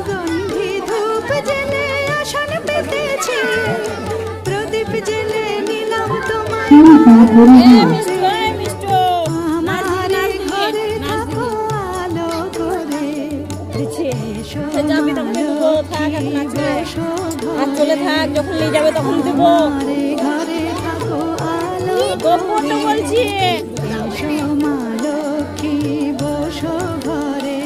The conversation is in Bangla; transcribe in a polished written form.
সুগন্ধি ধূপ জেলে আসন পেতেছি, প্রদীপ জেলে নিলাম তোমায় আমার ঘরে থাকো আলো করে। যাবি তখন দেবো, থাক এখন আর চলে থাক, যখন নিয়ে যাবে তখন দেবো। ঘরে থাকো আলো গোপন বলছি। মা লক্ষ্মী বসো ঘরে।